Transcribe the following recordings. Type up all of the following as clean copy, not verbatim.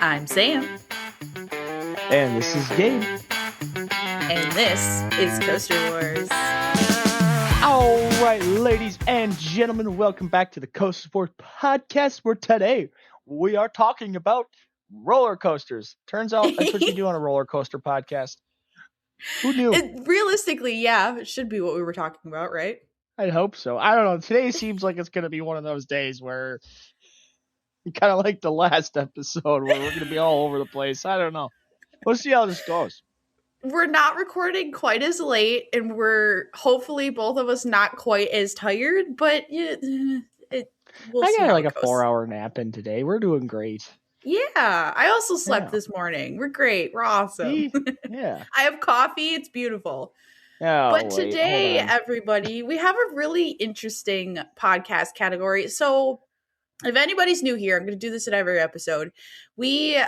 I'm Sam. And this is Gabe. And this is Coaster Wars. All right, ladies and gentlemen, welcome back to the Coaster Wars podcast, where today we are talking about roller coasters. Turns out that's what you do on a roller coaster podcast. Who knew? Realistically, yeah, it should be what we were talking about, right? I'd hope so. I don't know. Today seems like it's going to be one of those days where, kind of like the last episode, where we're going to be all over the place. I don't know. We'll see how this goes. We're not recording quite as late, and we're hopefully both of us not quite as tired, but we'll I see got how like it a goes. 4-hour nap in today. We're doing great. Yeah, I also slept this morning. We're great. We're awesome. Yeah. I have coffee. It's beautiful. Oh, But today, everybody, we have a really interesting podcast category. So if anybody's new here, I'm going to do this at every episode. We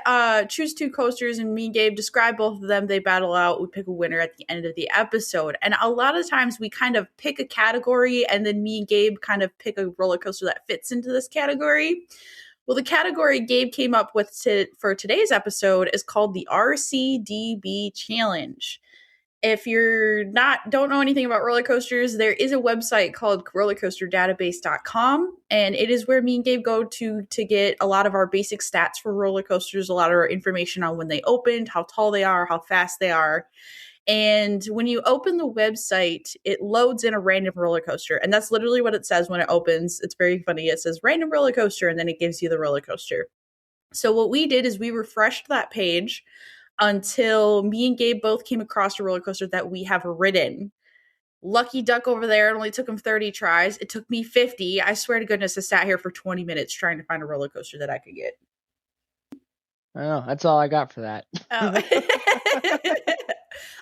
choose two coasters, and me and Gabe describe both of them. They battle out. We pick a winner at the end of the episode. And a lot of times we kind of pick a category, and then me and Gabe kind of pick a roller coaster that fits into this category. Well, the category Gabe came up with for today's episode is called the RCDB Challenge. If you're don't know anything about roller coasters, there is a website called rollercoasterdatabase.com, and it is where me and Gabe go to get a lot of our basic stats for roller coasters, a lot of our information on when they opened, how tall they are, how fast they are. And when you open the website, it loads in a random roller coaster, and that's literally what it says when it opens. It's very funny. It says random roller coaster, and then it gives you the roller coaster. So what we did is we refreshed that page until me and Gabe both came across a roller coaster that we have ridden. Lucky duck over there. It only took him 30 tries. It took me 50. I swear to goodness, I sat here for 20 minutes trying to find a roller coaster that I could get. Oh, that's all I got for that.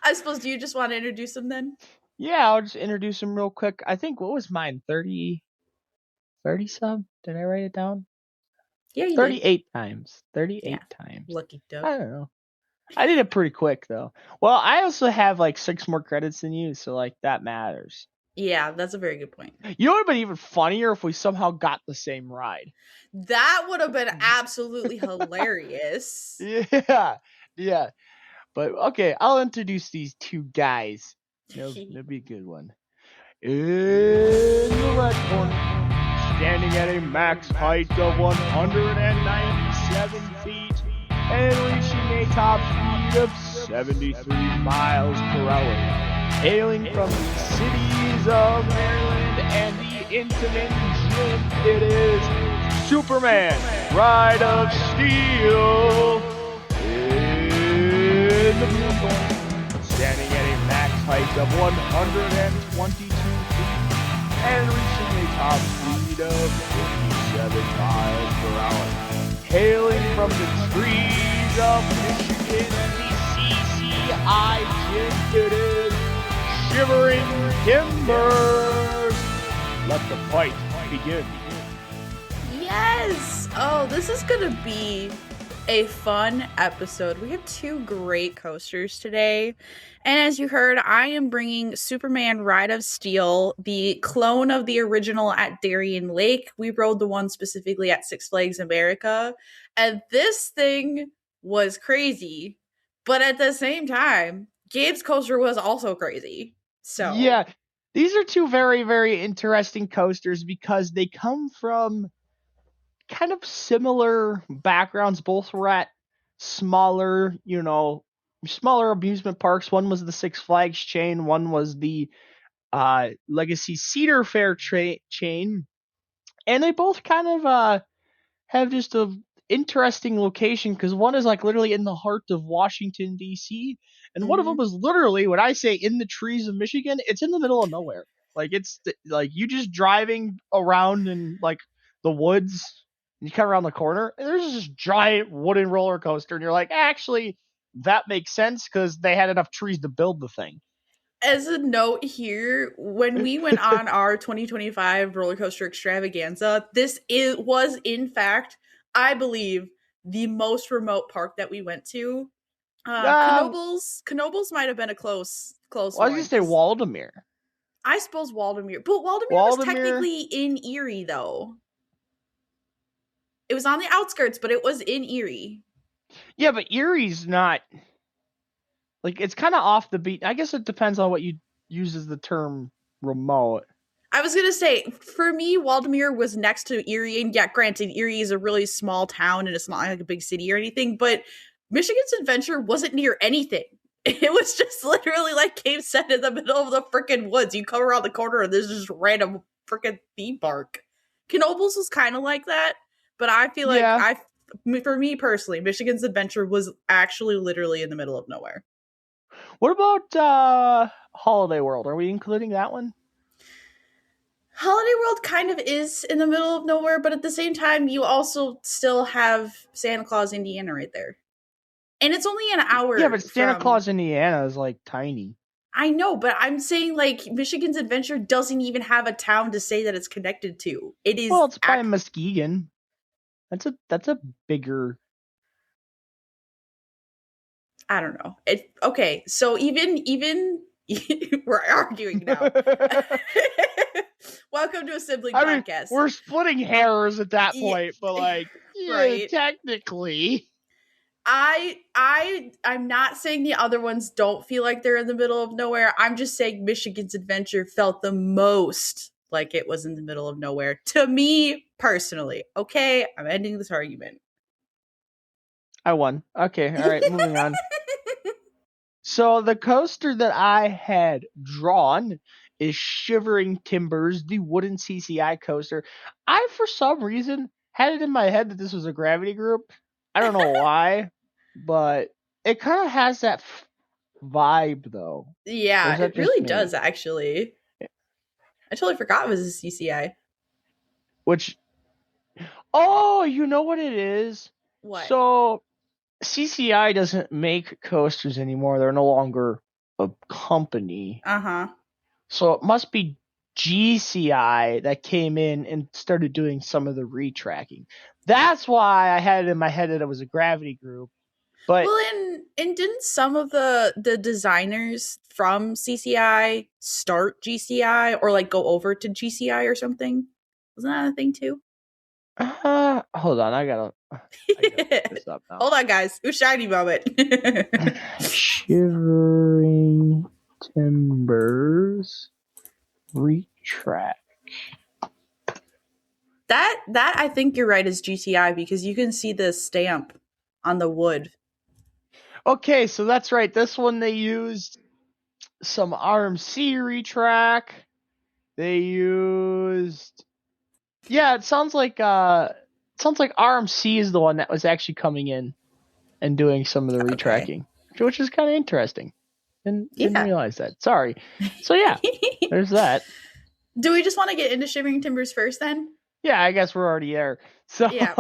I suppose, do you just want to introduce him then? Yeah, I'll just introduce him real quick. I think, what was mine? 30 some? Did I write it down? Yeah, you 38 did. times. 38 times. Lucky duck. I don't know. I did it pretty quick, though. Well, I also have like 6 more credits than you, so like that matters. Yeah, that's a very good point. You know what would have been even funnier if we somehow got the same ride? That would have been absolutely hilarious. Yeah. But okay, I'll introduce these two guys. That'll be a good one. In the red corner, standing at a max height of 197 feet and reaching a top speed of 73 miles per hour, hailing from the cities of Maryland and the intimate gym, it is Superman, Ride of Steel. In the blue corner, standing at a max height of 122 feet and reaching a top speed of 57 miles per hour, hailing from the trees of Michigan, the CCI gym, it is Shivering Timbers. Let the fight begin. Yes! Oh, this is gonna be a fun episode. We have 2 great coasters today. And as you heard, I am bringing Superman Ride of Steel, the clone of the original at Darien Lake. We rode the one specifically at Six Flags America. And this thing was crazy. But at the same time, Gabe's coaster was also crazy. So yeah, these are 2 very, very interesting coasters because they come from kind of similar backgrounds. Both were at smaller amusement parks. One was the Six Flags chain. One was the Legacy Cedar Fair chain. And they both kind of have just a interesting location because one is like literally in the heart of Washington, D.C. And one of them is literally, when I say in the trees of Michigan, it's in the middle of nowhere. Like it's like you just driving around in like the woods. You come around the corner, and there's this giant wooden roller coaster, and you're like, actually, that makes sense because they had enough trees to build the thing. As a note here, when we went on our 2025 roller coaster extravaganza, was in fact, I believe, the most remote park that we went to. Knoebels might have been a close well, one. I was going to say Waldameer. I suppose Waldameer. But Waldameer was technically in Erie, though. It was on the outskirts, but it was in Erie. Yeah, but Erie's not like it's kind of off the beat. I guess it depends on what you use as the term remote. I was gonna say, for me, Waldemere was next to Erie, and yeah, granted, Erie is a really small town and it's not like a big city or anything, but Michigan's Adventure wasn't near anything. It was just literally like cave set in the middle of the freaking woods. You come around the corner and there's just random freaking theme park. Knobles was kind of like that, but I feel like Yeah. for me personally, Michigan's Adventure was actually literally in the middle of nowhere. What about Holiday World? Are we including that one? Holiday World kind of is in the middle of nowhere, but at the same time, you also still have Santa Claus, Indiana right there. And it's only an Yeah, hour but Santa from. Claus, Indiana is like tiny. I know, but I'm saying like Michigan's Adventure doesn't even have a town to say that it's connected to. It Well, is. it's by Muskegon. That's a bigger. I don't know. Okay, so even we're arguing now. Welcome to a sibling I mean, podcast. we're splitting hairs at that point, but like, yeah, right. technically. I'm not saying the other ones don't feel like they're in the middle of nowhere. I'm just saying Michigan's Adventure felt the most like it was in the middle of nowhere to me personally. Okay, I'm ending this argument. I won. Okay, all right, moving on. So the coaster that I had drawn is Shivering Timbers, the wooden CCI coaster. I, for some reason, had it in my head that this was a gravity group. I don't know why, but it kind of has that vibe, though. Or Yeah, is that it just really me? does actually. I totally forgot it was a CCI. Which, oh, you know what it is? What? So CCI doesn't make coasters anymore. They're no longer a company. Uh-huh. So it must be GCI that came in and started doing some of the retracking. That's why I had it in my head that it was a gravity group. But Well, and didn't some of the designers from CCI start GCI or like go over to GCI or something? Wasn't that a thing too? hold on, I gotta look this up now. Hold on, guys. Ooh, shiny moment. Shivering Timbers retract. that I think you're right is GCI because you can see the stamp on the wood. Okay, so that's right. This one they used some RMC retrack. They used yeah, it sounds like RMC is the one that was actually coming in and doing some of the Okay. retracking, which is kind of interesting. Didn't Yeah. realize that. Sorry. So yeah, there's that. Do we just want to get into Shivering Timbers first then? Yeah, I guess we're already there. So Yeah.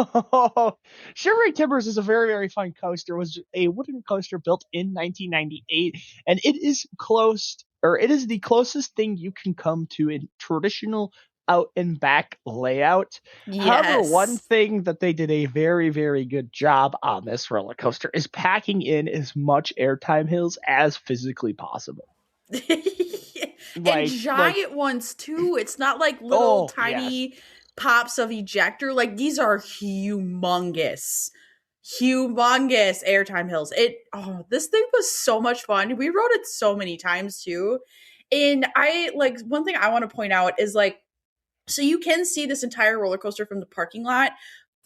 Shivering Timbers is a very, very fun coaster. It was a wooden coaster built in 1998, and it is the closest thing you can come to a traditional out and back layout. However, one Yes. thing that they did a very, very good job on this roller coaster is packing in as much airtime hills as physically possible. And Like, giant ones too. It's not like little oh yes. tiny pops of ejector. Like these are humongous. Humongous airtime hills. This thing was so much fun. We rode it so many times too. And I like one thing I want to point out is like so you can see this entire roller coaster from the parking lot,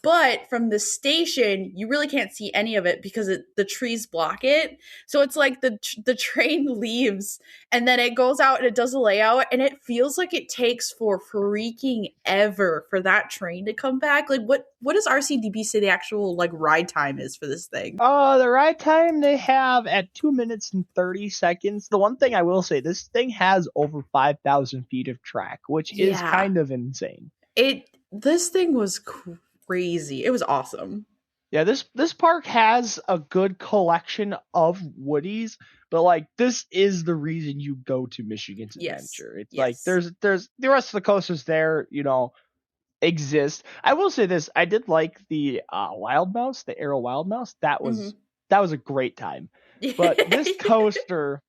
but from the station, you really can't see any of it because the trees block it. So it's like the train leaves and then it goes out and it does a layout and it feels like it takes for freaking ever for that train to come back. Like what does RCDB say the actual like ride time is for this thing? The ride time they have at 2 minutes and 30 seconds. The one thing I will say, this thing has over 5,000 feet of track, which is Yeah. kind of insane. This thing was crazy. It was awesome. Yeah, this park has a good collection of woodies, but like this is the reason you go to Michigan's Yes. Adventure. It's like Yes. there's the rest of the coasters there, exist. I will say this: I did like the Wild Mouse, the Arrow Wild Mouse. That was a great time. But this coaster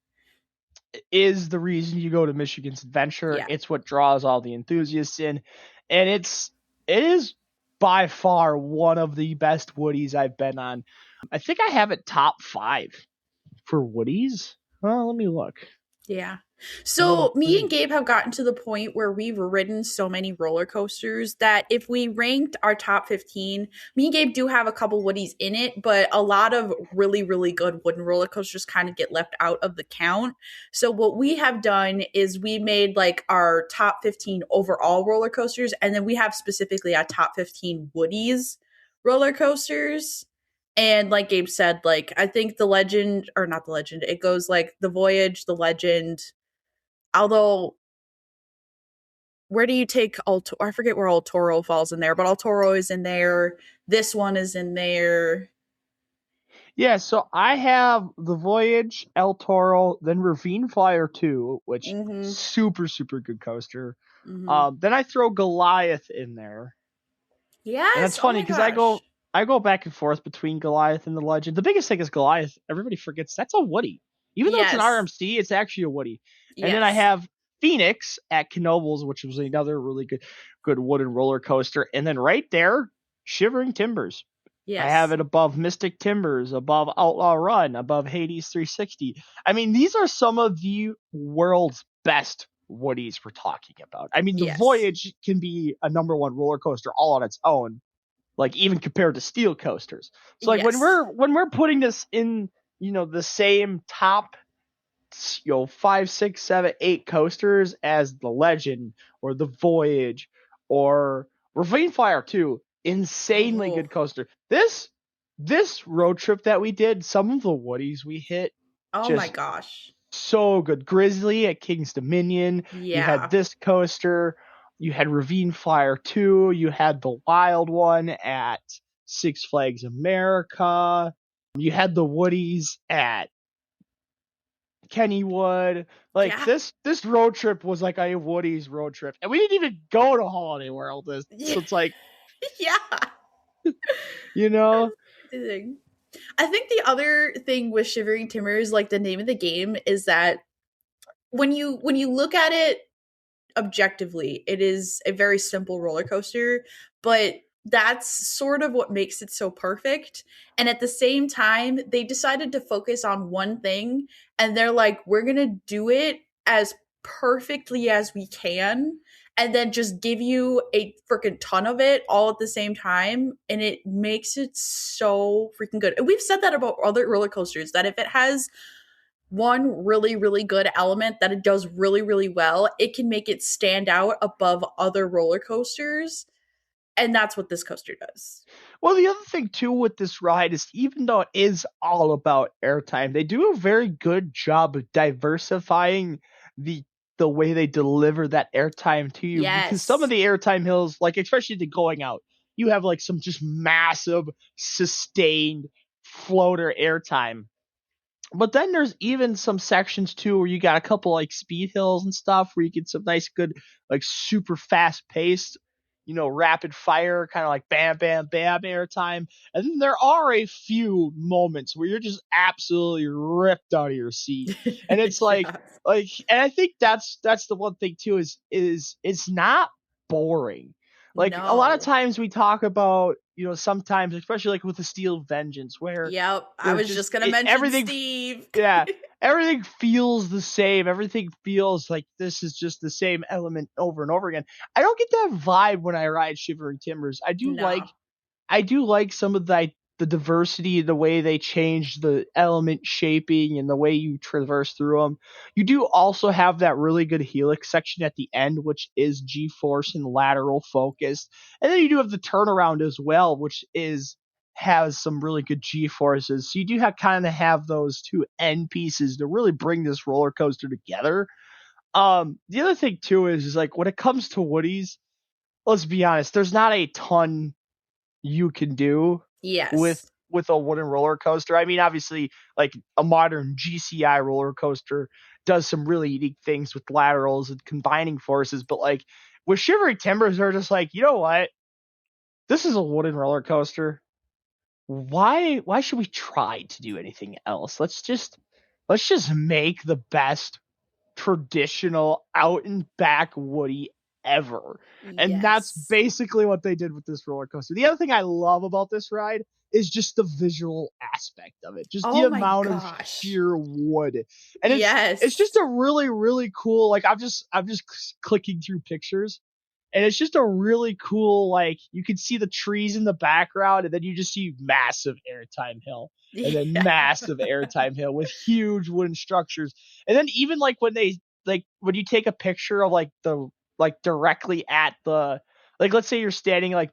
is the reason you go to Michigan's Adventure. Yeah. It's what draws all the enthusiasts in, and it is. by far one of the best Woodies I've been on. I think I have it top 5 for Woodies. Well, let me look. Yeah. I don't So me and Gabe have gotten to the point where we've ridden so many roller coasters that if we ranked our top 15, me and Gabe do have a couple Woodies in it, but a lot of really, really good wooden roller coasters kind of get left out of the count. So what we have done is we made like our top 15 overall roller coasters, and then we have specifically our top 15 Woodies roller coasters. And like Gabe said, like I think the legend, or not the legend, it goes like the voyage, the legend. Although, where do you take I forget where El Toro falls in there, but El Toro is in there. This one is in there. Yeah, so I have the Voyage, El Toro, then Ravine Flyer 2, which Mm-hmm. super super good coaster. Mm-hmm. Then I throw Goliath in there. And it's Yes. Oh funny my because I gosh. go back and forth between Goliath and the Legend. The biggest thing is Goliath. Everybody forgets that's a Woody. Even though it's an Yes. RMC, it's actually a Woody. And then I Yes. have Phoenix at Knoebels, which was another really good wooden roller coaster. And then right there, Shivering Timbers. I have Yes. it above Mystic Timbers, above Outlaw Run, above Hades 360. I mean, these are some of the world's best Woodies we're talking about. I mean, the Yes. Voyage can be a number one roller coaster all on its own, like even compared to steel coasters. So like Yes. when we're putting this in, the same top, 5, 6, 7, 8 coasters as the Legend or the Voyage or Ravine Flyer 2, insanely Oh. good coaster. This road trip that we did, some of the Woodies we hit, Oh my just gosh. so good. Grizzly at King's Dominion. You had Yeah. this coaster. You had Ravine Flyer 2. You had the wild one at Six Flags America. You had the Woodies at Kennywood. Like Yeah. this road trip was like a Woodies road trip. And we didn't even go to Holiday World. Yeah. So it's like, Yeah. you know, Amazing. I think the other thing with Shivering Timbers, like the name of the game, is that when you look at it objectively, it is a very simple roller coaster, but that's sort of what makes it so perfect. And at the same time, they decided to focus on one thing, and they're like, we're going to do it as perfectly as we can, and then just give you a freaking ton of it all at the same time. And it makes it so freaking good. And we've said that about other roller coasters, that if it has one really, really good element that it does really, really well, it can make it stand out above other roller coasters. And that's what this coaster does. well, the other thing too with this ride is even though it is all about airtime, they do a very good job of diversifying the the way they deliver that airtime to you, because some of Yes. the airtime hills, like especially the going out, you have like some just massive sustained floater airtime. But then there's even some sections too where you got a couple like speed hills and stuff where you get some nice good like super fast paced, rapid fire kind of like bam bam bam airtime. And then there are a few moments where you're just absolutely ripped out of your seat. And it's Yes. and I think that's the one thing too is it's not boring. Like a lot of No. times we talk about, sometimes especially like with the Steel Vengeance where Yep. I there's was just just going to mention everything. Steve. Yeah, everything feels the same. Everything feels like this is just the same element over and over again. I don't get that vibe when I ride Shivering Timbers. No. I do like some of the diversity, the way they change the element shaping and the way you traverse through them. You do also have that really good helix section at the end, which is G-force and lateral focused, and then you do have the turnaround as well, which is has some really good G-forces. So you do have kind of have those two end pieces to really bring this roller coaster together. The other thing too is like when it comes to Woodies, let's be honest, there's not a ton you can do with Yes. with a wooden roller coaster. I mean, obviously, like a modern GCI roller coaster does some really unique things with laterals and combining forces, but like with Shivering Timbers, they're just like, you know what? This is a wooden roller coaster. Why should we try to do anything else? Let's just make the best traditional out and back Woody ever. And that's Yes. basically what they did with this roller coaster. The other thing I love about this ride is just the visual aspect of it, just the Oh my amount of gosh. sheer wood. And it's just Yes. a really, really cool, like I'm just clicking through pictures, and it's just a really cool, like, you can see the trees in the background, and then you just see massive airtime hill, and then Yeah. massive airtime hill with huge wooden structures. And then even like when you take a picture of like the like directly at the, like, let's say you're standing like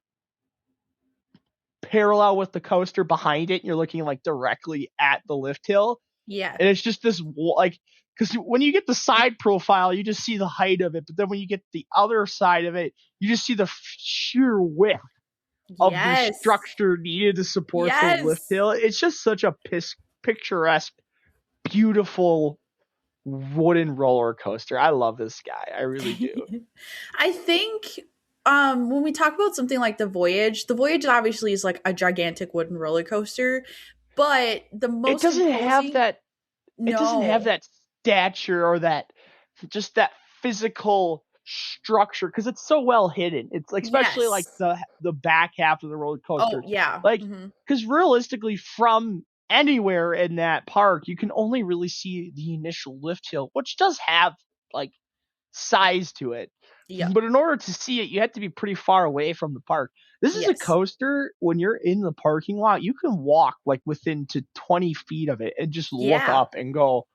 parallel with the coaster behind it and you're looking like directly at the lift hill, Yeah. and it's just this like, because when you get the side profile you just see the height of it, but then when you get the other side of it you just see the sheer width of the Yes. structure needed to support the lift Yes. hill. It's just such a picturesque, beautiful wooden roller coaster. I love this guy. I really do. I think when we talk about something like the Voyage obviously is like a gigantic wooden roller coaster, but the It most doesn't have imposing that. It doesn't have no. that stature or that, just that physical structure, because it's so well hidden. It's like, especially like Yes. the back half of the roller Oh, coaster, yeah. like, Mhm. because realistically from anywhere in that park you can only really see the initial lift hill, which does have like size to it. Yep. But in order to see it, you have to be pretty far away from the park. This is a Yes. coaster, when you're in the parking lot, you can walk like within to 20 feet of it and just look Yeah. up and go,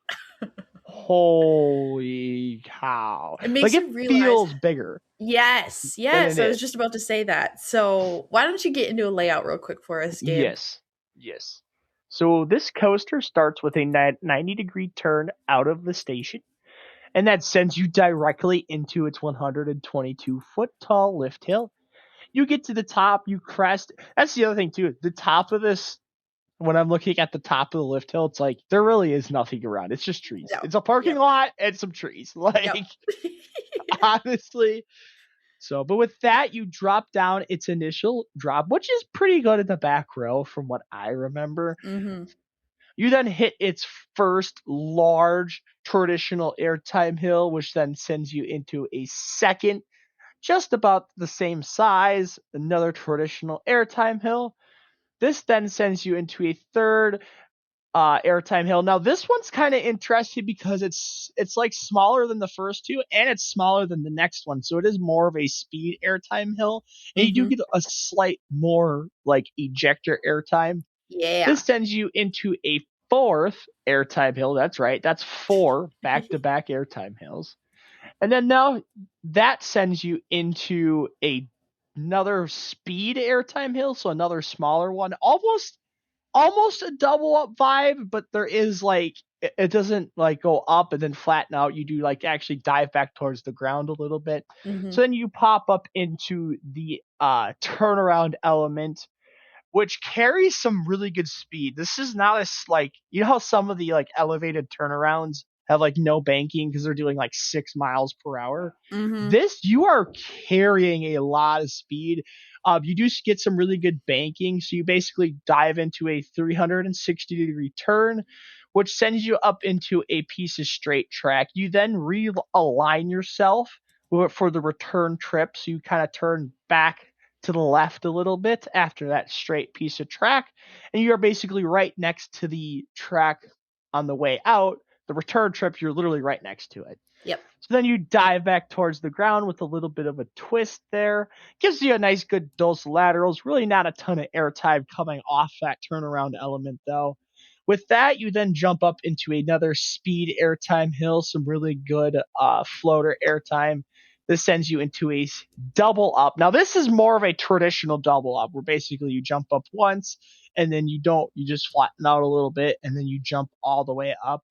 holy cow. It Like, makes it you realize feels bigger yes. than Yes, it I was is. just about to say that. So, why don't you get into a layout real quick for us, Gabe? Yes. Yes. So this coaster starts with a 90-degree turn out of the station, and that sends you directly into its 122-foot tall lift hill. You get to the top, you crest. That's the other thing too. The top of this, when I'm looking at the top of the lift hill, it's like there really is nothing around. It's just trees. No. It's a parking Yep. lot and some trees. Yep. Like, honestly. So, but with that, you drop down its initial drop, which is pretty good in the back row from what I remember. Mhm. You then hit its first large traditional airtime hill, which then sends you into a second, just about the same size, another traditional airtime hill. This then sends you into a third airtime hill. Now this one's kind of interesting because it's like smaller than the first two, and it's smaller than the next one, so it is more of a speed airtime hill, and you do Mhm. get a slight more like ejector airtime. Yeah. This sends you into a fourth airtime hill. That's right, that's four back-to-back airtime hills. And then now that sends you into another speed airtime hill, so another smaller one, almost a double up vibe, but there is like, it doesn't like go up and then flatten out. You do like actually dive back towards the ground a little bit. Mhm. So then you pop up into the turnaround element, which carries some really good speed. This is not as like, you know how some of the like elevated turnarounds have like no banking because they're doing like 6 miles per hour. Mhm. This, you are carrying a lot of speed. You do get some really good banking, so you basically dive into a 360-degree turn, which sends you up into a piece of straight track. You then realign yourself for the return trip, so you kind of turn back to the left a little bit after that straight piece of track, and you are basically right next to the track on the way out. The return trip, you're literally right next to it. Yep. So then you dive back towards the ground with a little bit of a twist there. Gives you a nice good dose of laterals. Really not a ton of airtime coming off that turnaround element though. With that, you then jump up into another speed airtime hill, some really good floater airtime. This sends you into a double up. Now this is more of a traditional double up, where basically you jump up once and then you just flatten out a little bit and then you jump all the way up.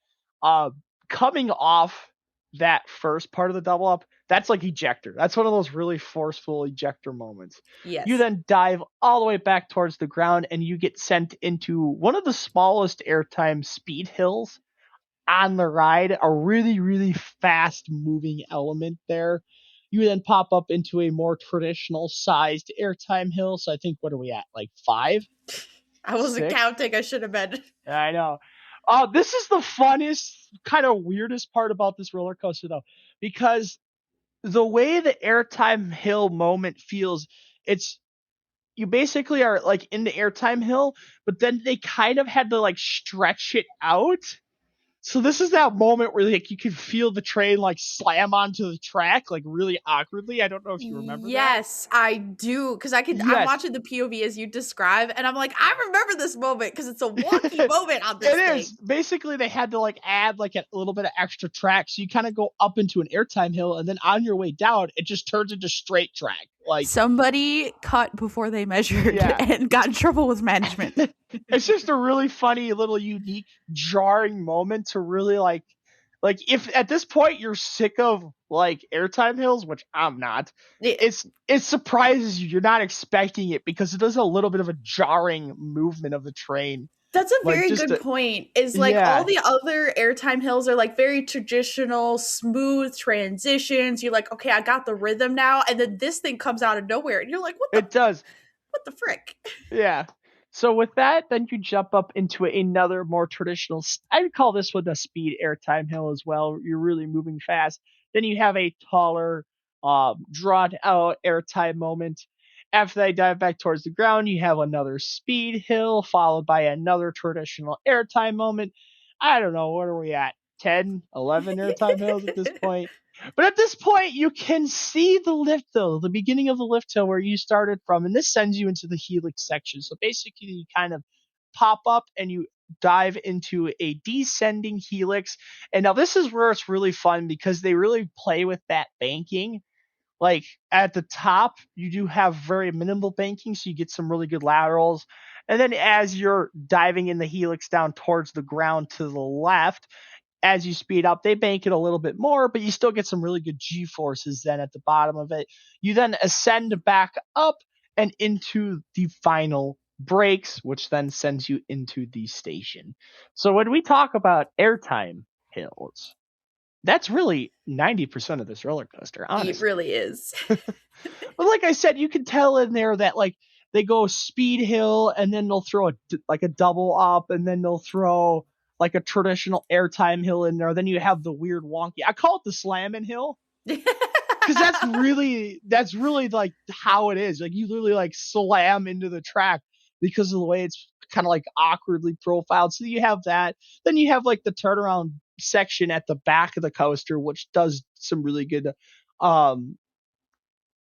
Uh, Coming off that first part of the double up, that's like ejector. That's one of those really forceful ejector moments. You Yes. then dive all the way back towards the ground and you get sent into one of the smallest airtime speed hills on the ride, a really, really fast moving element there. You then pop up into a more traditional sized airtime hill. So I think, what are we at? Like five, I wasn't six? counting. I should have been. I know. This is the funnest, kind of weirdest part about this roller coaster, though, because the way the airtime hill moment feels, it's you basically are like in the airtime hill, but then they kind of had to like stretch it out. So this is that moment where like you can feel the train like slam onto the track like really awkwardly. I don't know if you remember that. Yes, I do. Because I'm Yes. watching the POV as you describe, and I'm like, I remember this moment because it's a wonky It moment on this is. thing. Basically they had to like add like a little bit of extra track. So you kind of go up into an airtime hill and then on your way down it just turns into straight track. Like Somebody cut before they measured yeah. and got in trouble with management. It's just a really funny little unique jarring moment to really like if at this point you're sick of like airtime hills, which I'm not, Yeah, it surprises you. You're not expecting it because it does a little bit of a jarring movement of the train. that's a Like very just good a, point. Is like all yeah, the other airtime hills are like very traditional, smooth transitions. You're like, okay, I got the rhythm now, and then this thing comes out of nowhere, and you're like, it does. what the frick? Yeah. So with that, then you jump up into another more traditional. I would call this one a speed airtime hill as well. You're really moving fast. Then you have a taller, drawn out airtime moment. After they dive back towards the ground, you have another speed hill followed by another traditional airtime moment. I don't know, what are we at? 10, 11 airtime hills at this point. But at this point, you can see the lift hill, the beginning of the lift hill where you started from, and this sends you into the helix section. So basically, you kind of pop up and you dive into a descending helix. And now this is where it's really fun because they really play with that banking. Like at the top, you do have very minimal banking, so you get some really good laterals. And then as you're diving in the helix down towards the ground to the left, as you speed up, they bank it a little bit more, but you still get some really good G forces then at the bottom of it. You then ascend back up and into the final brakes, which then sends you into the station. So when we talk about airtime hills, that's really 90% of this roller coaster, It honestly. really is. But like I said, you can tell in there that like they go speed hill and then they'll throw like a double up and then they'll throw like a traditional airtime hill in there. Then you have the weird wonky. I call it the slamming hill because that's really like how it is. Like you literally like slam into the track because of the way it's kind of like awkwardly profiled. So you have that. Then you have like the turnaround section at the back of the coaster, which does some really good um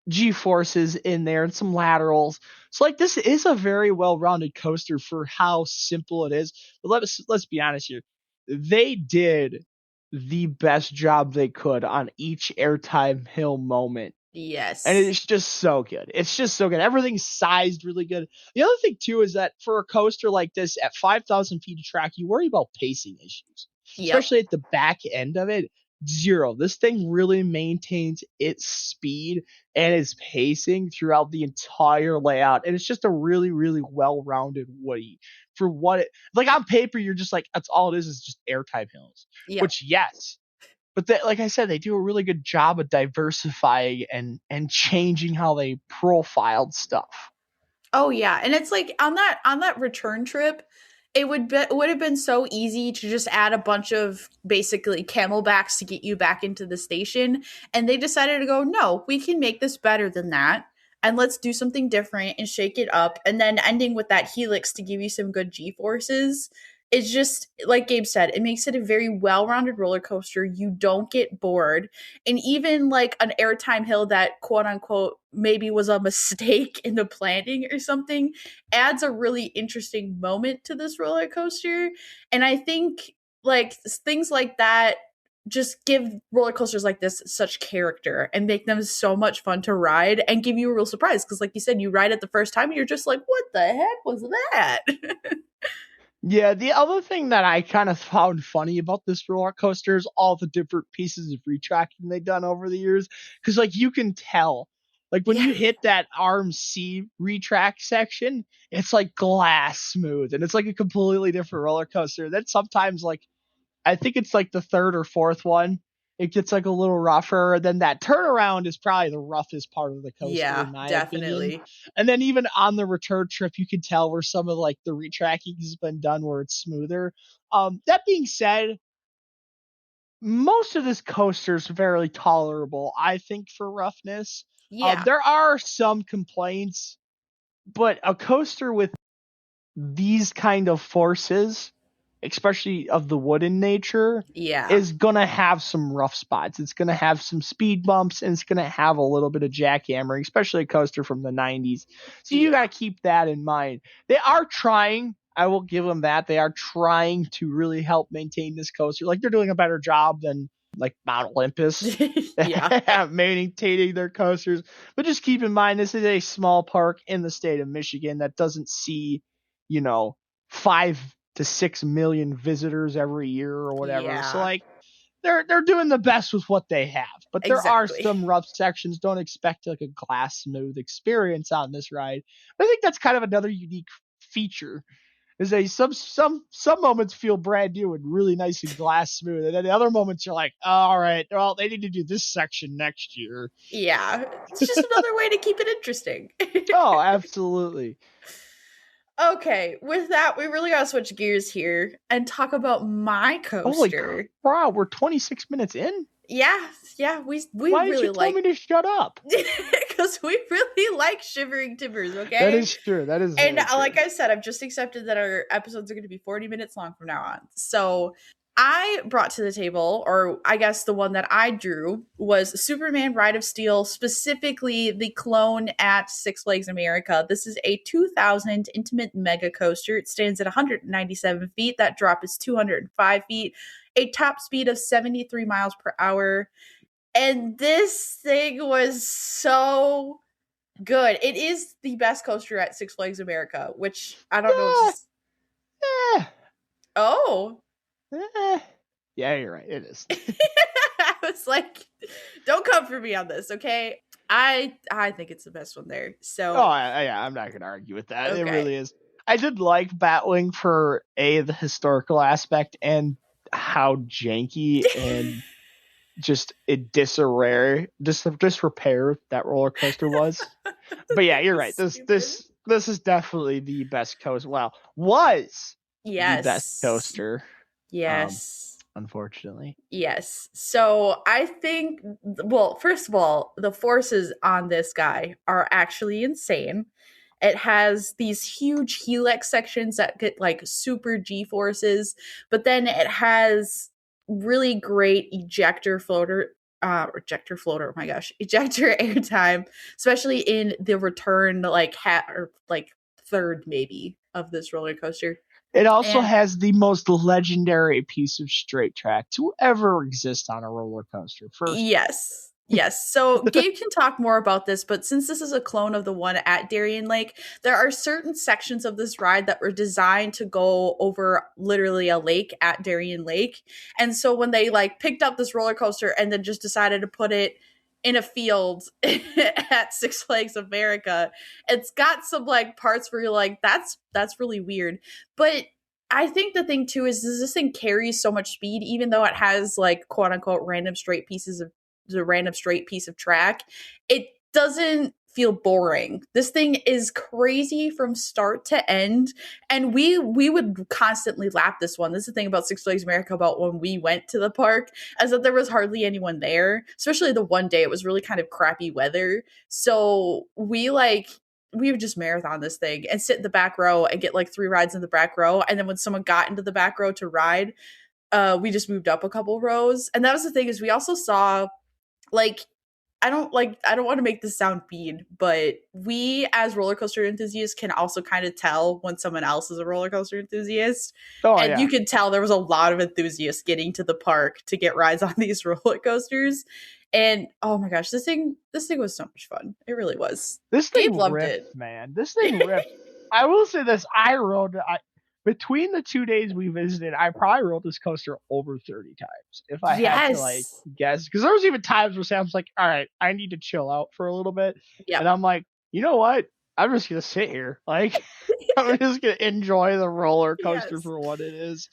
G forces in there and some laterals. So like this is a very well rounded coaster for how simple it is. But let's be honest here. They did the best job they could on each airtime hill moment. And Yes. it's just so good. It's just so good. Everything's sized really good. The other thing too is that for a coaster like this at 5,000 feet of track, you worry about pacing issues, Yep. especially at the back end of it. Zero. This thing really maintains its speed and its pacing throughout the entire layout, and it's just a really, really well-rounded Woody. For what it like on paper, you're just like that's all it is just airtime hills. Yep. Which yes, but they, like I said, they do a really good job of diversifying and changing how they profiled stuff. Oh yeah, and it's like on that return trip, would have been so easy to just add a bunch of basically camelbacks to get you back into the station, and they decided to go, no, we can make this better than that, and let's do something different and shake it up, and then ending with that helix to give you some good G forces. It's just like Gabe said, it makes it a very well-rounded roller coaster. You don't get bored, and even like an airtime hill that quote unquote maybe was a mistake in the planning or something adds a really interesting moment to this roller coaster. And I think like things like that just give roller coasters like this such character and make them so much fun to ride and give you a real surprise because like you said, you ride it the first time and you're just like, what the heck was that? Yeah, the other thing that I kind of found funny about this roller coaster is all the different pieces of retracking they've done over the years. Because, like, you can tell, like, when Yeah. you hit that arm C retract section, it's like glass smooth and it's like a completely different roller coaster. Then sometimes, like, I think it's like the third or fourth one. It gets like a little rougher. Then that turnaround is probably the roughest part of the coaster, Yeah, in my opinion. definitely. And then even on the return trip, you can tell where some of like the retracking has been done where it's smoother. That being said, most of this coaster is very tolerable, I think, for roughness. Yeah. There are some complaints, but a coaster with these kind of forces, especially of the wooden nature, Yeah. is gonna have some rough spots. It's gonna have some speed bumps, and it's gonna have a little bit of jackhammering, especially a coaster from the 90s. So you Yeah. gotta keep that in mind. They are trying. I will give them that. They are trying to really help maintain this coaster. Like, they're doing a better job than like Mount Olympus Yeah. at maintaining their coasters. But just keep in mind, this is a small park in the state of Michigan that doesn't see, you know, 5 to 6 million visitors every year or whatever. So, Yeah. like, they're doing the best with what they have. But there are Exactly. some rough sections. Don't expect like a glass smooth experience on this ride. But I think that's kind of another unique feature. Is that some moments feel brand new and really nice and glass smooth, and then the other moments you're like, oh, all right, well, they need to do this section next year. Yeah. It's just another way to keep it interesting. Oh, absolutely. Okay, with that, we really gotta switch gears here and talk about my Holy coaster. crap, we're 26 minutes in. Yeah, we Why did really you tell me to shut up? because we really like Shivering Timbers, okay? That is true. That is And very true. like I said, I've just accepted that our episodes are going to be 40 minutes long from now on. So I brought to the table, or I guess the one that I drew was Superman Ride of Steel, specifically the clone at Six Flags America. This is a 2000 intimate mega coaster. It stands at 197 feet. That drop is 205 feet, a top speed of 73 miles per hour. And this thing was so good. It is the best coaster at Six Flags America, which I don't know. Yeah. Oh. Yeah, you're right. It is. I was like, don't come for me on this, okay? I think it's the best one there. So yeah, I'm not going to argue with that. okay. It really is. I did like Batwing for the historical aspect and how janky and just a disarray, disrepair that roller coaster was. But yeah, you're right. This is definitely the best coaster. Well, was the best coaster. Yes. Unfortunately. Yes. So I think, well, first of all, the forces on this guy are actually insane. It has these huge helix sections that get like super G forces, but then it has really great ejector floater, oh my gosh, ejector airtime, especially in the return, like or like third maybe of this roller coaster. It also And has the most legendary piece of straight track to ever exist on a roller coaster. First, yes. So Gabe can talk more about this, but since this is a clone of the one at Darien Lake, there are certain sections of this ride that were designed to go over literally a lake at Darien Lake. And so when they like picked up this roller coaster and then just decided to put it in a field at Six Flags America, it's got some like parts where you're like, that's really weird. But I think the thing too is this thing carries so much speed, even though it has like quote unquote random straight pieces of the random straight piece of track, it doesn't feel boring. This thing is crazy from start to end, and we would constantly lap this one. This is the thing about Six Flags America about when we went to the park, is that there was hardly anyone there, especially the one day it was really kind of crappy weather. So we would just marathon this thing and sit in the back row and get like 3 rides in the back row, and then when someone got into the back row to ride, we just moved up a couple rows. And that was the thing, is we also saw like I don't want to make this sound mean, but we as roller coaster enthusiasts can also kind of tell when someone else is a roller coaster enthusiast. And you could tell there was a lot of enthusiasts getting to the park to get rides on these roller coasters. And oh my gosh, this thing was so much fun. It really was. This thing Gabe loved ripped, it. man. This thing ripped. I will say this: I rode between the 2 days we visited. I probably rode this coaster over 30 times if I had to like guess. Because there was even times where Sam's like, "All right, I need to chill out for a little bit," and I'm like, "You know what? I'm just gonna sit here. Like, I'm just gonna enjoy the roller coaster for what it is."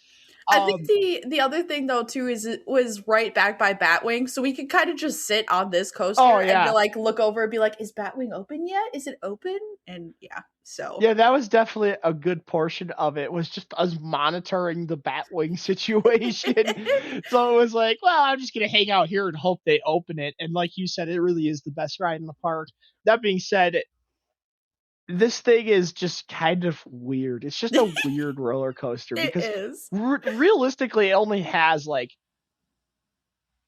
I think the other thing though too is it was right back by Batwing, so we could kind of just sit on this coaster and be like look over and be like, "Is Batwing open yet? Is it open?" And yeah, So Yeah, that was definitely a good portion of it, was just us monitoring the Batwing situation. So it was like, well, I'm just gonna hang out here and hope they open it. And like you said, it really is the best ride in the park. That being said, this thing is just kind of weird. It's just a weird roller coaster it because is. realistically, it only has like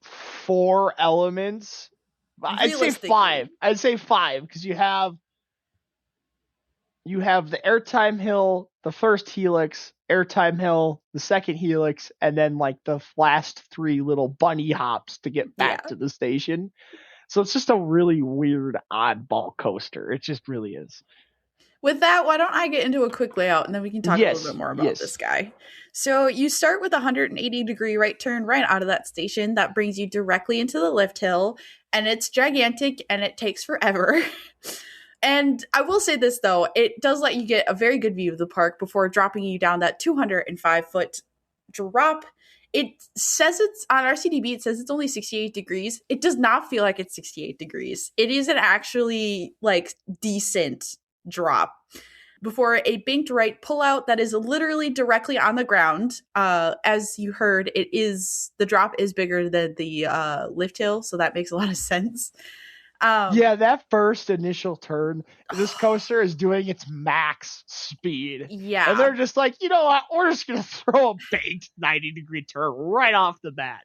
four elements. I'd say five. Realistically. I'd say five because you have the airtime hill, the first helix, airtime hill, the second helix, and then like the last three little bunny hops to get back Yeah. to the station. So it's just a really weird oddball coaster. It just really is. With that, why don't I get into a quick layout and then we can talk a little bit Yes, more about this yes. guy. So you start with a 180-degree right turn right out of that station. That brings you directly into the lift hill, and it's gigantic and it takes forever. And I will say this though, it does let you get a very good view of the park before dropping you down that 205-foot drop. It says it's on RCDB, it says it's only 68 degrees. It does not feel like it's 68 degrees. It is an actually like decent drop before a banked right pullout that is literally directly on the ground. As you heard, the drop is bigger than the lift hill, so that makes a lot of sense. Yeah, that first initial turn, this coaster is doing its max speed. And Yeah, they're just like, you know what? We're just going to throw a banked 90-degree turn right off the bat.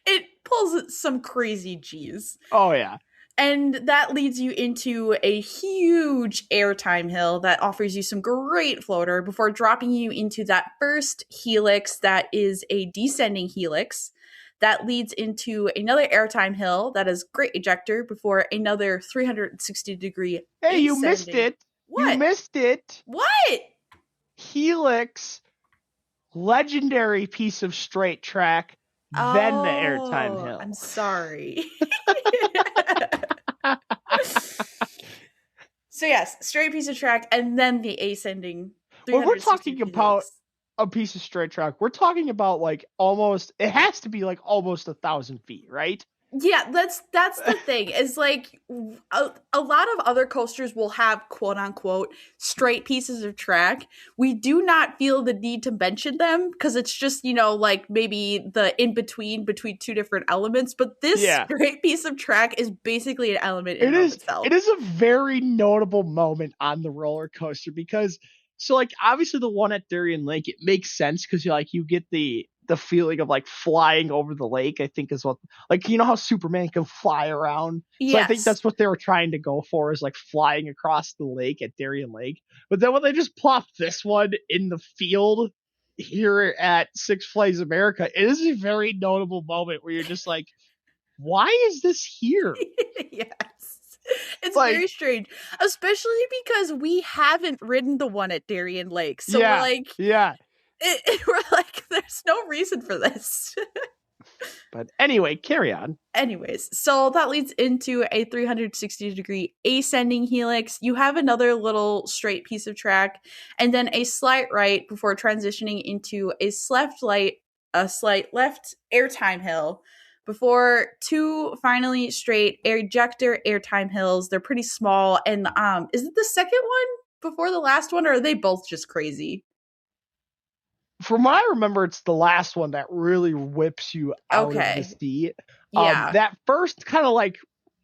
it pulls some crazy G's. Oh, yeah. And that leads you into a huge airtime hill that offers you some great floater before dropping you into that first helix that is a descending helix that leads into another airtime hill that is great ejector before another 360-degree Hey, you missed ascending. it. You What? missed it. What? Helix, legendary piece of straight track, then the airtime Oh, I'm hill. sorry. So yes, straight piece of track and then the ascending When we're 360 talking degree about helix. a piece of straight track, we're talking about like almost, it has to be like almost 1,000 feet, right? Yeah, that's the thing. Is like a lot of other coasters will have quote unquote straight pieces of track. We do not feel the need to mention them because it's just, like maybe the in between two different elements, but this Yeah. straight piece of track is basically an element in It and of is itself. it is a very notable moment on the roller coaster because so like obviously the one at Darien Lake, it makes sense because you get the feeling of like flying over the lake, I think is what, like, you know how Superman can fly around. So I think Yes. that's what they were trying to go for, is like flying across the lake at Darien Lake. But then when they just plop this one in the field here at Six Flags America, it is a very notable moment where you're just like, why is this here? Yes. It's Like, very strange, especially because we haven't ridden the one at Darien Lake. So we're yeah, like, yeah. we're like, there's no reason for this. But anyway, carry on. Anyways, so that leads into a 360-degree ascending helix. You have another little straight piece of track, and then a slight right before transitioning into a slight left airtime hill. Before two finally straight ejector airtime hills. They're pretty small, and is it the second one before the last one, or are they both just crazy? From what I remember, it's the last one that really whips you out of the Okay, seat. yeah, That first kind of like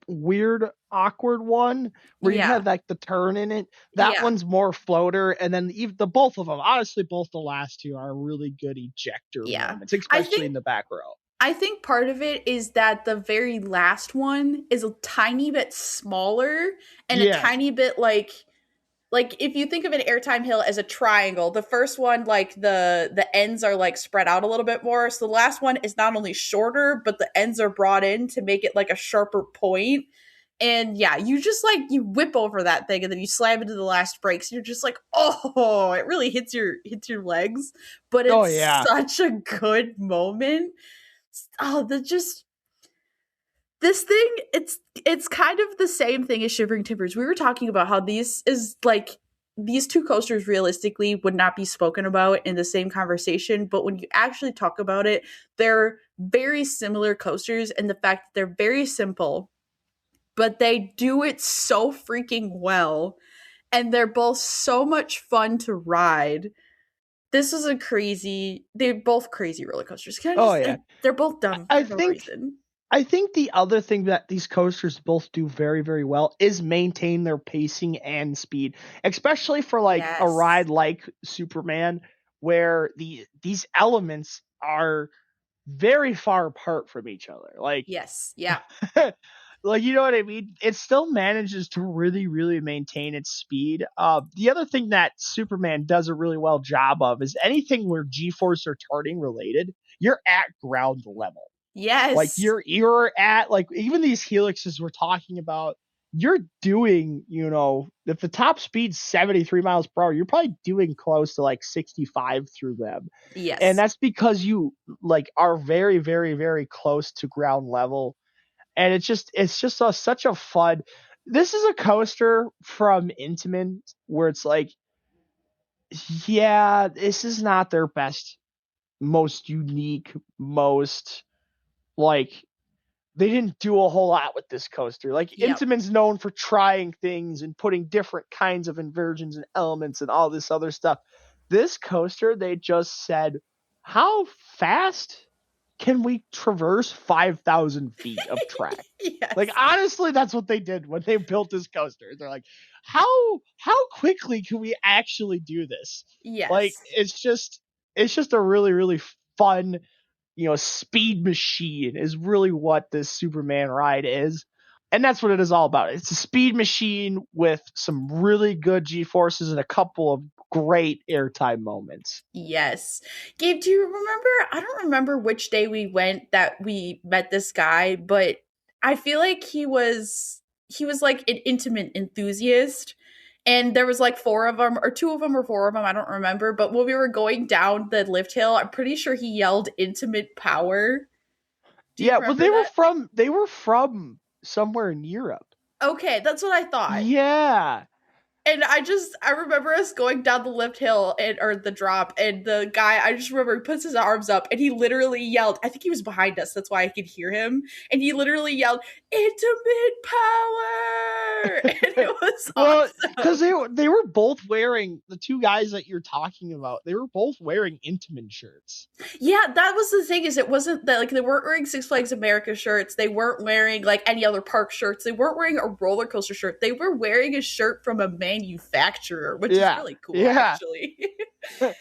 weird, awkward one where you yeah, had like the turn in it, that yeah, one's more floater. And then even the both of them, honestly, both the last two are really good ejector yeah. moments, I especially think in the back row. I think part of it is that the very last one is a tiny bit smaller and a Yeah, tiny bit like if you think of an airtime hill as a triangle, the first one like the ends are like spread out a little bit more. So the last one is not only shorter, but the ends are brought in to make it like a sharper point. And yeah, you just like you whip over that thing and then you slam into the last brakes. And you're just like, oh, it really hits your legs, but oh it's yeah. such a good moment. Oh, the just this thing, it's kind of the same thing as Shivering Timbers. We were talking about how these two coasters realistically would not be spoken about in the same conversation, but when you actually talk about it, they're very similar coasters and the fact that they're very simple, but they do it so freaking well. and they're both so much fun to ride. This was a crazy. They're both crazy roller coasters. Can I Oh just? yeah. They're both I, dumb I for no think reason. I think the other thing that these coasters both do very, very well is maintain their pacing and speed, especially for like a Yes. ride like Superman, where these elements are very far apart from each other. Like, Yes. Yeah. like you know what I mean? It still manages to really, really maintain its speed. The other thing that Superman does a really well job of is anything where G-force or turning related, you're at ground level. Like Yes. you're at like even these helixes we're talking about, you're doing, if the top speed's 73 miles per hour, you're probably doing close to like 65 through them. And Yes. that's because you like are very, very, very close to ground level. And it's just such a fun. This is a coaster from Intamin where it's like, yeah, this is not their best, most unique, most like they didn't do a whole lot with this coaster. Like Yep. Intamin's known for trying things and putting different kinds of inversions and elements and all this other stuff. This coaster, they just said, how fast can we traverse 5,000 feet of track? Like Yes. honestly, that's what they did when they built this coaster. They're like, how quickly can we actually do this? Like Yes. it's just a really, really fun, speed machine is really what this Superman ride is. And that's what it is all about. It's a speed machine with some really good G forces and a couple of great airtime moments. Yes. Gabe, do you remember? I don't remember which day we went that we met this guy, but I feel like he was like an intimate enthusiast. And there was like four of them, or two of them, or four of them. I don't remember. But when we were going down the lift hill, I'm pretty sure he yelled "intimate power." Do you Yeah, well remember that? they were from somewhere in Europe. Okay, that's what I thought. Yeah. And I remember us going down the lift hill and or the drop, and the guy, I just remember he puts his arms up and he literally yelled. I think he was behind us, that's why I could hear him. And he literally yelled, "Intimate power!" And it was Well, because awesome. they were both wearing, the two guys that you're talking about, they were both wearing Intamin shirts. Yeah, that was the thing, is it wasn't that like they weren't wearing Six Flags America shirts, they weren't wearing like any other park shirts, they weren't wearing a roller coaster shirt. They were wearing a shirt from a manufacturer, which is Yeah. really cool Yeah. actually. So, and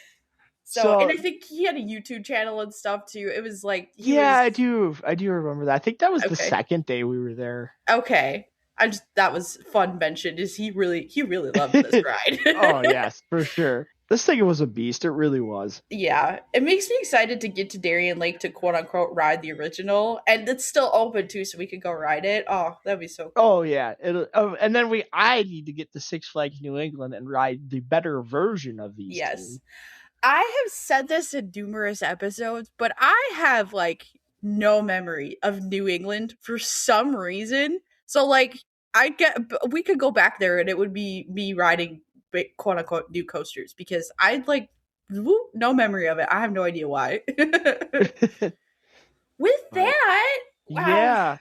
So I think he had a YouTube channel and stuff too. It was like he yeah, was I do remember that. I think that was the okay. second day we were there. Okay. I just that was fun mentioned is he really loved this ride. Oh yes, for sure. This thing was a beast. It really was. Yeah. It makes me excited to get to Darien Lake to quote unquote ride the original. And it's still open too, so we could go ride it. Oh, that'd be so Oh cool. yeah. And then I need to get to Six Flags New England and ride the better version of these Yes. two. I have said this in numerous episodes, but I have like no memory of New England for some reason. So like we could go back there and it would be me riding quote unquote new coasters because I'd like no memory of it. I have no idea why. With But that, wow, yeah.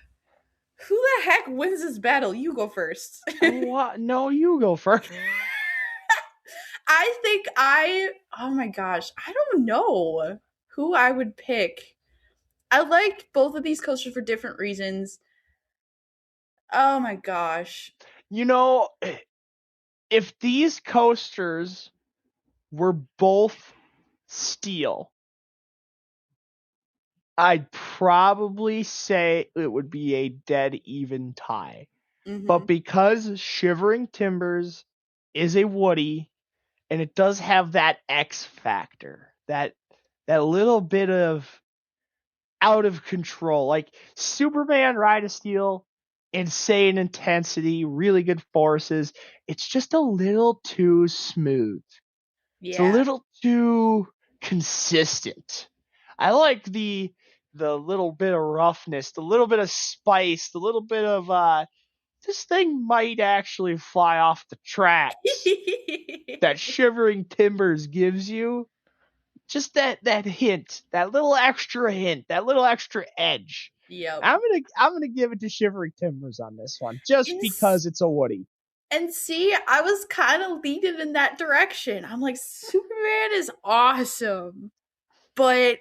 who the heck wins this battle? You go first. No, you go first. I think oh my gosh, I don't know who I would pick. I liked both of these coasters for different reasons. Oh my gosh. You know, if these coasters were both steel, I'd probably say it would be a dead even tie. But Mhm. because Shivering Timbers is a Woody and it does have that X factor, that little bit of out of control, like Superman Ride of Steel, insane intensity, really good forces. It's just a little too smooth. It's a Yeah. little too consistent. I like the little bit of roughness, the little bit of spice, the little bit of this thing might actually fly off the tracks that Shivering Timbers gives you. Just that hint, that little extra hint, that little extra edge. Yep. I'm gonna give it to Shivering Timbers on this one, just Is because it's a Woody. And see, I was kind of leading in that direction. I'm like, Superman is awesome. But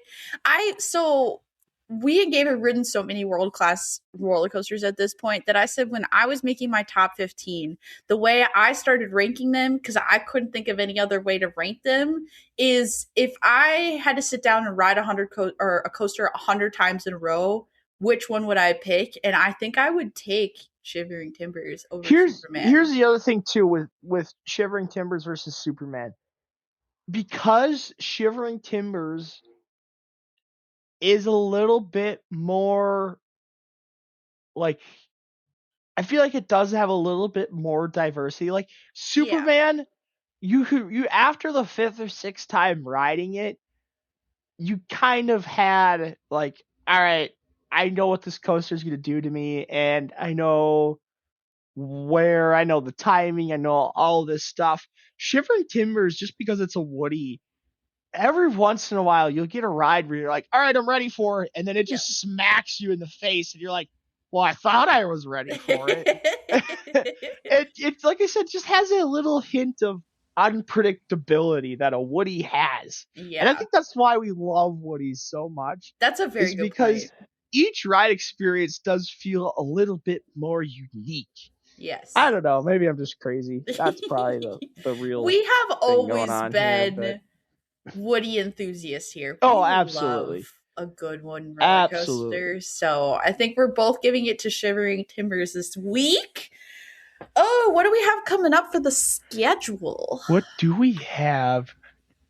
we and Gabe have ridden so many world class roller coasters at this point that I said when I was making my top 15, the way I started ranking them, because I couldn't think of any other way to rank them, is if I had to sit down and ride a coaster 100 times in a row, which one would I pick? And I think I would take Shivering Timbers over Superman. Here's the other thing too with Shivering Timbers versus Superman. Because Shivering Timbers is a little bit more like, I feel like it does have a little bit more diversity. Like Superman, you after the 5th or 6th time riding it, you kind of had like, all right, I know what this coaster is going to do to me, and I know the timing, I know all this stuff. Shivering Timbers, just because it's a Woody, every once in a while you'll get a ride where you're like, all right, I'm ready for it, and then it just smacks you in the face, and you're like, well, I thought I was ready for it. It's like I said, just has a little hint of unpredictability that a Woody has. Yeah. And I think that's why we love Woodies so much. That's a very good because point. Each ride experience does feel a little bit more unique. Yes. I don't know. Maybe I'm just crazy. That's probably the real. We have always been here, Woody enthusiasts here. Oh, absolutely. Love a good one roller coaster. So I think we're both giving it to Shivering Timbers this week. Oh, what do we have coming up for the schedule? What do we have?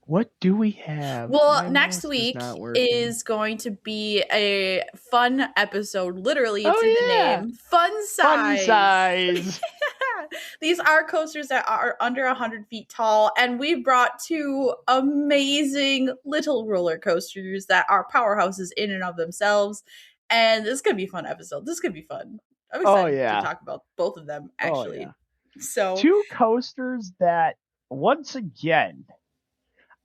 Well, next week is going to be a fun episode. Literally, it's in the name. Fun size. These are coasters that are under 100 feet tall, and we brought 2 amazing little roller coasters that are powerhouses in and of themselves. And this is going to be a fun episode. This is going to be fun. I'm excited to talk about both of them, actually. So 2 coasters that, once again,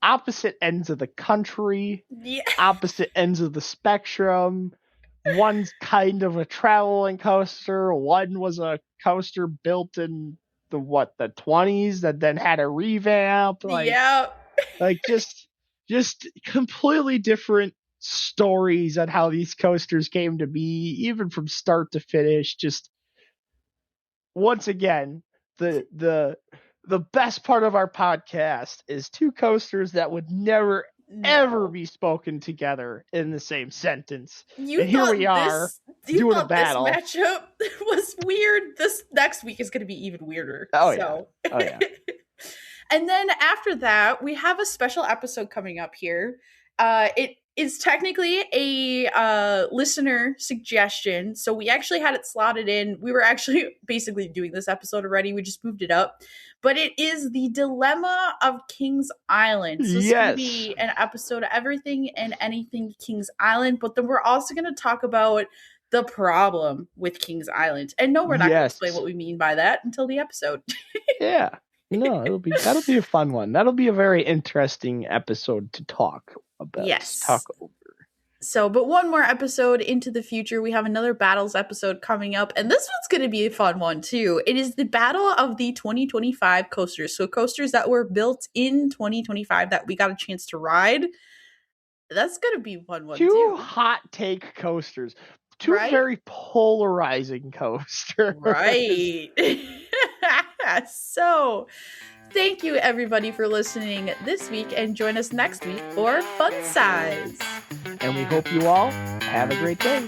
opposite ends of the country, opposite ends of the spectrum. One's kind of a traveling coaster. One was a coaster built in the 20s that then had a revamp. Like just completely different stories on how these coasters came to be, even from start to finish. Just once again, the best part of our podcast is 2 coasters that would never ever be spoken together in the same sentence. And here we are doing a battle. This matchup was weird. This next week is going to be even weirder. Oh yeah. And then after that, we have a special episode coming up here. It is technically a listener suggestion. So we actually had it slotted in. We were actually basically doing this episode already. We just moved it up. But it is the Dilemma of Kings Island. So this is going to be an episode of everything and anything Kings Island. But then we're also going to talk about the problem with Kings Island. And no, we're not going to explain what we mean by that until the episode. Yeah. No, that'll be a fun one. That'll be a very interesting episode to talk about. Talk over. So, but one more episode into the future, we have another battles episode coming up, and this one's going to be a fun one too. It is the battle of the 2025 coasters. So coasters that were built in 2025 that we got a chance to ride. That's going to be one too. 2 hot take coasters. 2 very polarizing coasters. Right. So, thank you everybody for listening this week, and join us next week for Fun Size. And we hope you all have a great day.